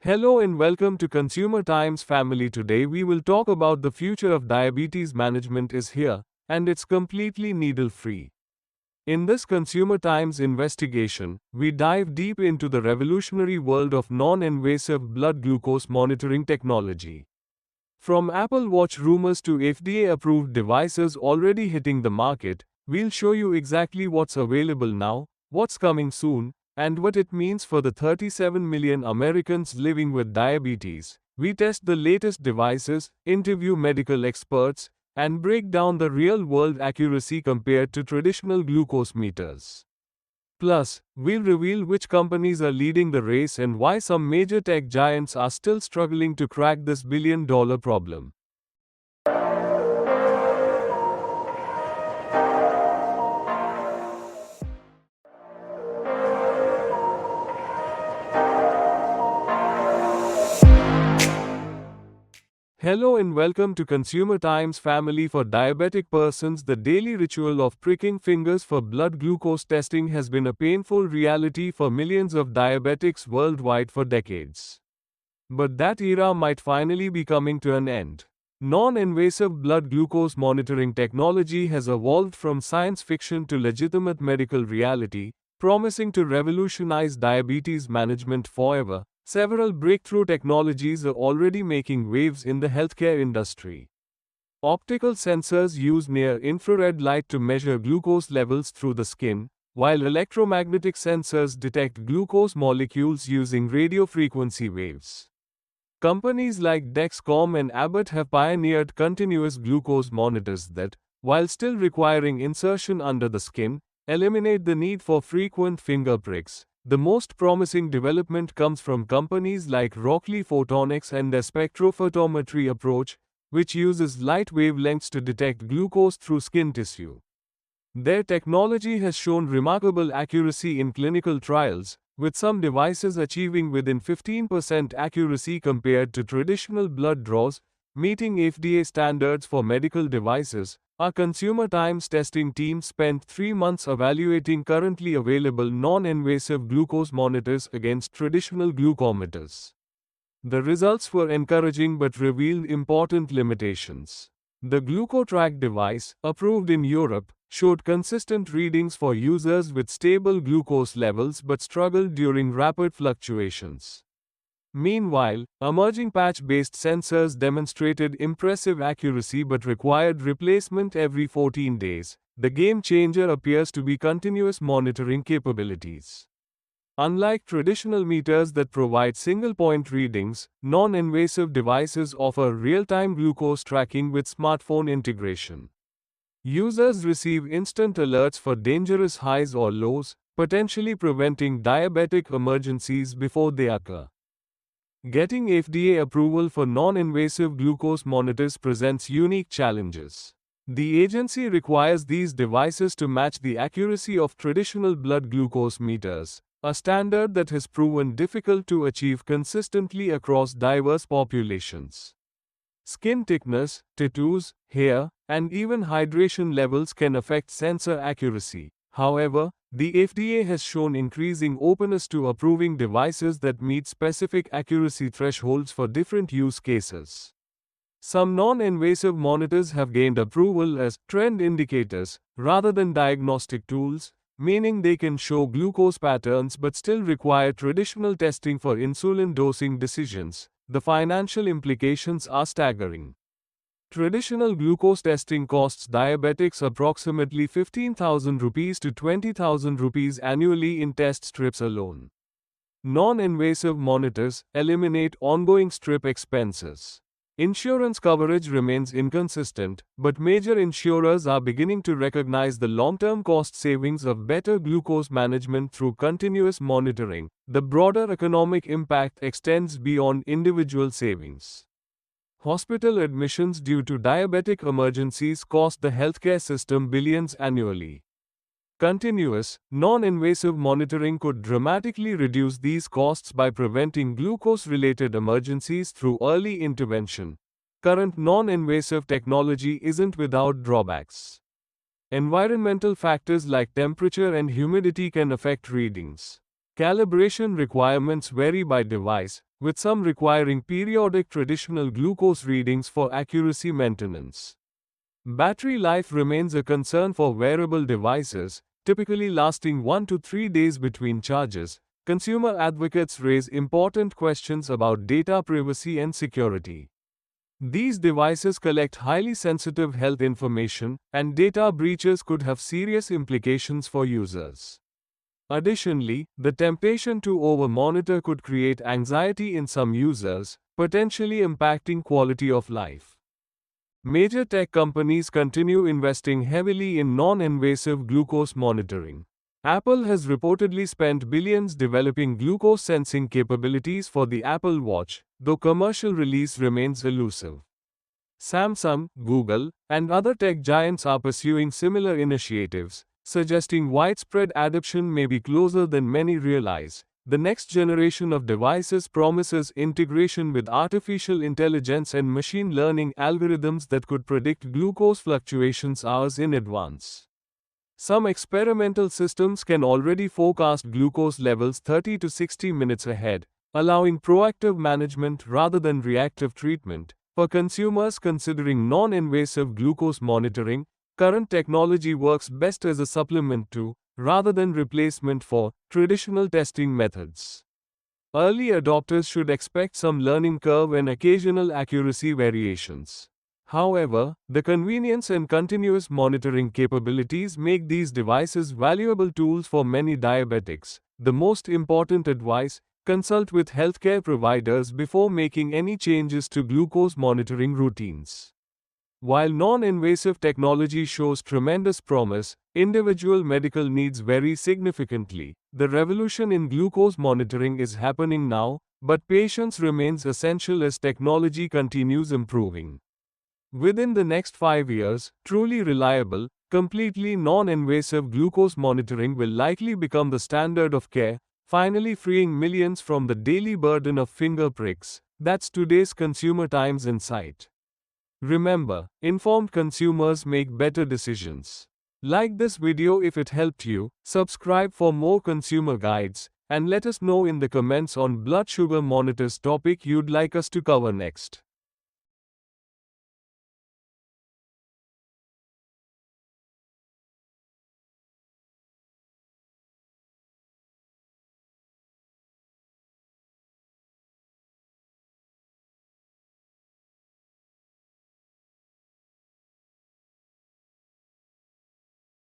Hello and welcome to Consumer Times family. Today we will talk about the future of diabetes management is here, and it's completely needle-free. In this Consumer Times investigation, we dive deep into the revolutionary world of non-invasive blood glucose monitoring technology. From Apple Watch rumors to FDA-approved devices already hitting the market, we'll show you exactly what's available now, what's coming soon, and what it means for the 37 million Americans living with diabetes. We test the latest devices, interview medical experts, and break down the real-world accuracy compared to traditional glucose meters. Plus, we'll reveal which companies are leading the race and why some major tech giants are still struggling to crack this billion-dollar problem. Hello and welcome to Consumer Times family. For diabetic persons, the daily ritual of pricking fingers for blood glucose testing has been a painful reality for millions of diabetics worldwide for decades. But that era might finally be coming to an end. Non-invasive blood glucose monitoring technology has evolved from science fiction to legitimate medical reality, promising to revolutionize diabetes management forever. Several breakthrough technologies are already making waves in the healthcare industry. Optical sensors use near-infrared light to measure glucose levels through the skin, while electromagnetic sensors detect glucose molecules using radio frequency waves. Companies like Dexcom and Abbott have pioneered continuous glucose monitors that, while still requiring insertion under the skin, eliminate the need for frequent finger pricks. The most promising development comes from companies like Rockley Photonics and their spectrophotometry approach, which uses light wavelengths to detect glucose through skin tissue. Their technology has shown remarkable accuracy in clinical trials, with some devices achieving within 15% accuracy compared to traditional blood draws, meeting FDA standards for medical devices. Our Consumer Times testing team spent 3 months evaluating currently available non-invasive glucose monitors against traditional glucometers. The results were encouraging but revealed important limitations. The GlucoTrack device, approved in Europe, showed consistent readings for users with stable glucose levels but struggled during rapid fluctuations. Meanwhile, emerging patch-based sensors demonstrated impressive accuracy but required replacement every 14 days. The game changer appears to be continuous monitoring capabilities. Unlike traditional meters that provide single-point readings, non-invasive devices offer real-time glucose tracking with smartphone integration. Users receive instant alerts for dangerous highs or lows, potentially preventing diabetic emergencies before they occur. Getting FDA approval for non-invasive glucose monitors presents unique challenges. The agency requires these devices to match the accuracy of traditional blood glucose meters, a standard that has proven difficult to achieve consistently across diverse populations. Skin thickness, tattoos, hair, and even hydration levels can affect sensor accuracy. However, the FDA has shown increasing openness to approving devices that meet specific accuracy thresholds for different use cases. Some non-invasive monitors have gained approval as trend indicators rather than diagnostic tools, meaning they can show glucose patterns but still require traditional testing for insulin dosing decisions. The financial implications are staggering. Traditional glucose testing costs diabetics approximately 15,000 rupees to 20,000 rupees annually in test strips alone. Non-invasive monitors eliminate ongoing strip expenses. Insurance coverage remains inconsistent, but major insurers are beginning to recognize the long-term cost savings of better glucose management through continuous monitoring. The broader economic impact extends beyond individual savings. Hospital admissions due to diabetic emergencies cost the healthcare system billions annually. Continuous, non-invasive monitoring could dramatically reduce these costs by preventing glucose-related emergencies through early intervention. Current non-invasive technology isn't without drawbacks. Environmental factors like temperature and humidity can affect readings. Calibration requirements vary by device, with some requiring periodic traditional glucose readings for accuracy maintenance. Battery life remains a concern for wearable devices, typically lasting 1 to 3 days between charges. Consumer advocates raise important questions about data privacy and security. These devices collect highly sensitive health information, and data breaches could have serious implications for users. Additionally, the temptation to over-monitor could create anxiety in some users, potentially impacting quality of life. Major tech companies continue investing heavily in non-invasive glucose monitoring. Apple has reportedly spent billions developing glucose sensing capabilities for the Apple Watch, though commercial release remains elusive. Samsung, Google, and other tech giants are pursuing similar initiatives, suggesting widespread adoption may be closer than many realize. The next generation of devices promises integration with artificial intelligence and machine learning algorithms that could predict glucose fluctuations hours in advance. Some experimental systems can already forecast glucose levels 30 to 60 minutes ahead, allowing proactive management rather than reactive treatment. For consumers considering non-invasive glucose monitoring, current technology works best as a supplement to, rather than replacement for, traditional testing methods. Early adopters should expect some learning curve and occasional accuracy variations. However, the convenience and continuous monitoring capabilities make these devices valuable tools for many diabetics. The most important advice: consult with healthcare providers before making any changes to glucose monitoring routines. While non-invasive technology shows tremendous promise, individual medical needs vary significantly. The revolution in glucose monitoring is happening now, but patience remains essential as technology continues improving. Within the next 5 years, truly reliable, completely non-invasive glucose monitoring will likely become the standard of care, finally freeing millions from the daily burden of finger pricks. That's today's Consumer Times Insight. Remember, informed consumers make better decisions. Like this video if it helped you, subscribe for more consumer guides, and let us know in the comments on blood sugar monitors topic you'd like us to cover next.